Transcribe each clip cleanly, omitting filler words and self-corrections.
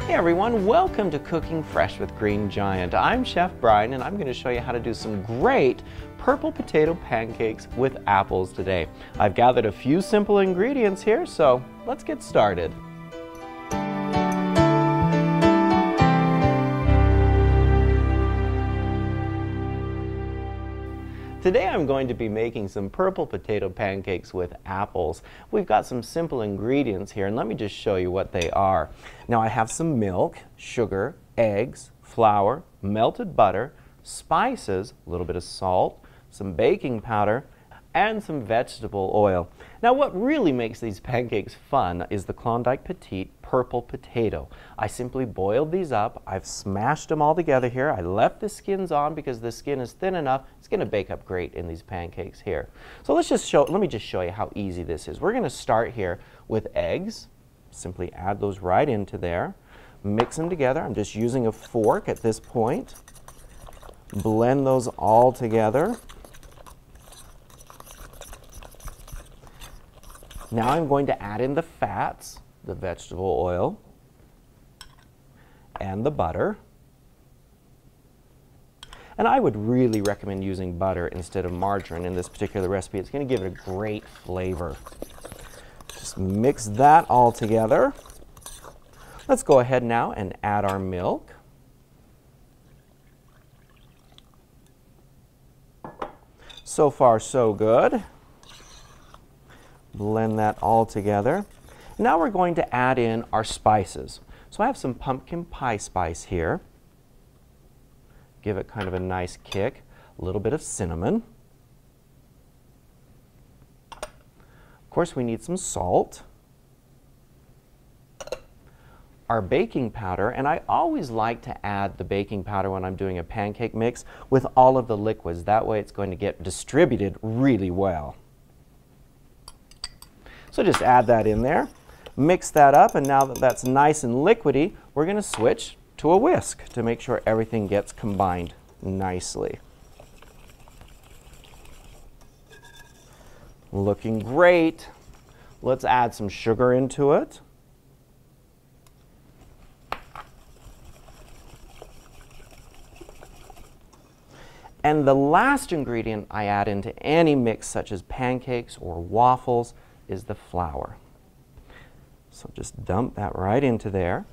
Hey everyone, welcome to Cooking Fresh with Green Giant. I'm Chef Bryan and I'm going to show you how to do some great purple potato pancakes with apples today. I've gathered a few simple ingredients here, so let's get started. Today I'm going to be making some purple potato pancakes with apples. We've got some simple ingredients here, and let me just show you what they are. Now I have some milk, sugar, eggs, flour, melted butter, spices, a little bit of salt, some baking powder, and some vegetable oil. Now what really makes these pancakes fun is the Klondike Petite Purple Potato. I simply boiled these up. I've smashed them all together here. I left the skins on because the skin is thin enough. It's going to bake up great in these pancakes here. So let me just show you how easy this is. We're going to start here with eggs. Simply add those right into there. Mix them together. I'm just using a fork at this point. Blend those all together. Now I'm going to add in the fats, the vegetable oil, and the butter. And I would really recommend using butter instead of margarine in this particular recipe. It's going to give it a great flavor. Just mix that all together. Let's go ahead now and add our milk. So far, so good. Blend that all together. Now we're going to add in our spices. So I have some pumpkin pie spice here. Give it kind of a nice kick. A little bit of cinnamon. Of course, we need some salt. Our baking powder, and I always like to add the baking powder when I'm doing a pancake mix with all of the liquids. That way it's going to get distributed really well. So just add that in there, mix that up, and now that that's nice and liquidy, we're going to switch to a whisk to make sure everything gets combined nicely. Looking great. Let's add some sugar into it. And the last ingredient I add into any mix, such as pancakes or waffles, is the flour. So just dump that right into there.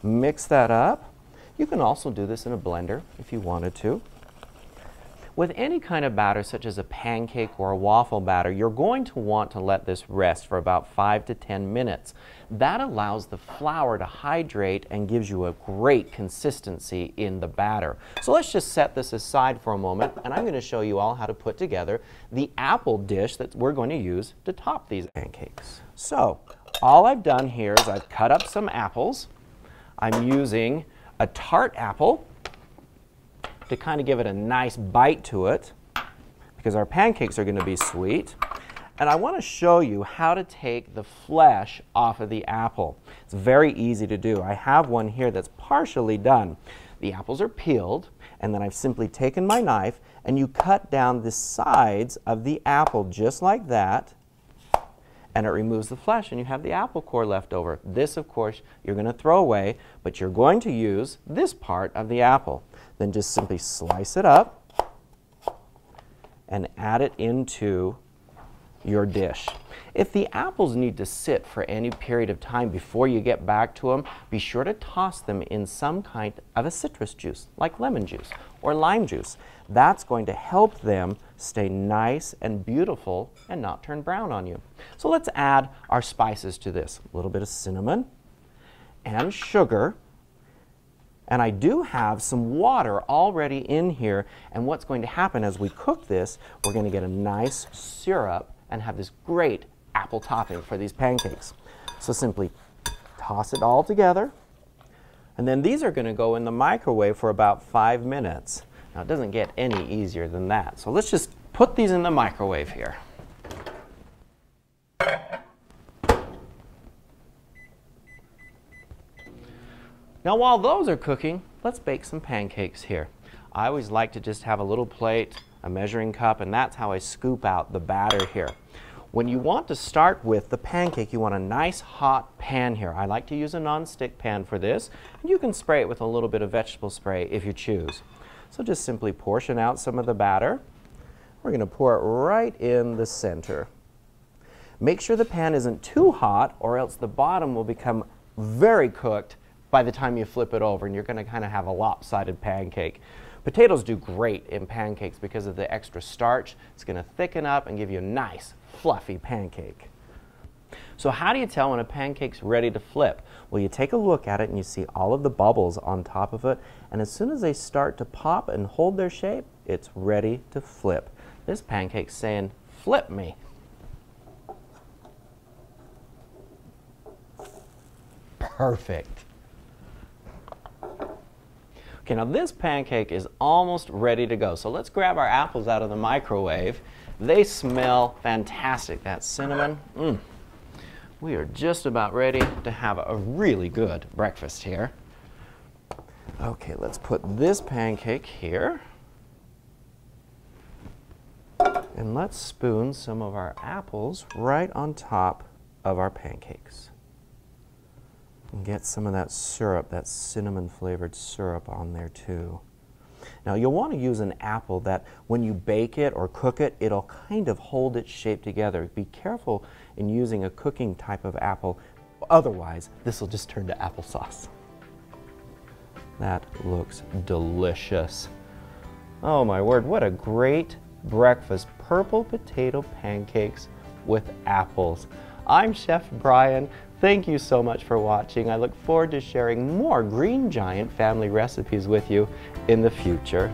Mix that up. You can also do this in a blender if you wanted to. With any kind of batter, such as a pancake or a waffle batter, you're going to want to let this rest for about 5 to 10 minutes. That allows the flour to hydrate and gives you a great consistency in the batter. So let's just set this aside for a moment, and I'm going to show you all how to put together the apple dish that we're going to use to top these pancakes. So all I've done here is I've cut up some apples. I'm using a tart apple to kind of give it a nice bite to it, because our pancakes are going to be sweet. And I want to show you how to take the flesh off of the apple. It's very easy to do. I have one here that's partially done. The apples are peeled, and then I've simply taken my knife and you cut down the sides of the apple just like that, and it removes the flesh, and you have the apple core left over. This, of course, you're going to throw away, but you're going to use this part of the apple. Then just simply slice it up and add it into your dish. If the apples need to sit for any period of time before you get back to them, be sure to toss them in some kind of a citrus juice, like lemon juice or lime juice. That's going to help them stay nice and beautiful and not turn brown on you. So let's add our spices to this. A little bit of cinnamon and sugar. And I do have some water already in here, and what's going to happen as we cook this, we're going to get a nice syrup and have this great apple topping for these pancakes. So simply toss it all together, and then these are going to go in the microwave for about 5 minutes. Now it doesn't get any easier than that, so let's just put these in the microwave here. Now while those are cooking, let's bake some pancakes here. I always like to just have a little plate, a measuring cup, and that's how I scoop out the batter here. When you want to start with the pancake, you want a nice hot pan here. I like to use a non-stick pan for this. And you can spray it with a little bit of vegetable spray if you choose. So just simply portion out some of the batter. We're going to pour it right in the center. Make sure the pan isn't too hot or else the bottom will become very cooked by the time you flip it over, and you're going to kind of have a lopsided pancake. Potatoes do great in pancakes because of the extra starch. It's going to thicken up and give you a nice, fluffy pancake. So how do you tell when a pancake's ready to flip? Well, you take a look at it and you see all of the bubbles on top of it, and as soon as they start to pop and hold their shape, it's ready to flip. This pancake's saying, "Flip me." Perfect. Okay, now this pancake is almost ready to go. So let's grab our apples out of the microwave. They smell fantastic. That cinnamon. We are just about ready to have a really good breakfast here. Okay, let's put this pancake here. And let's spoon some of our apples right on top of our pancakes. And get some of that syrup, that cinnamon flavored syrup on there too. Now you'll want to use an apple that when you bake it or cook it, it'll kind of hold its shape together. Be careful in using a cooking type of apple, otherwise this will just turn to applesauce. That looks delicious. Oh my word, what a great breakfast. Purple potato pancakes with apples. I'm Chef Bryan. Thank you so much for watching. I look forward to sharing more Green Giant family recipes with you in the future.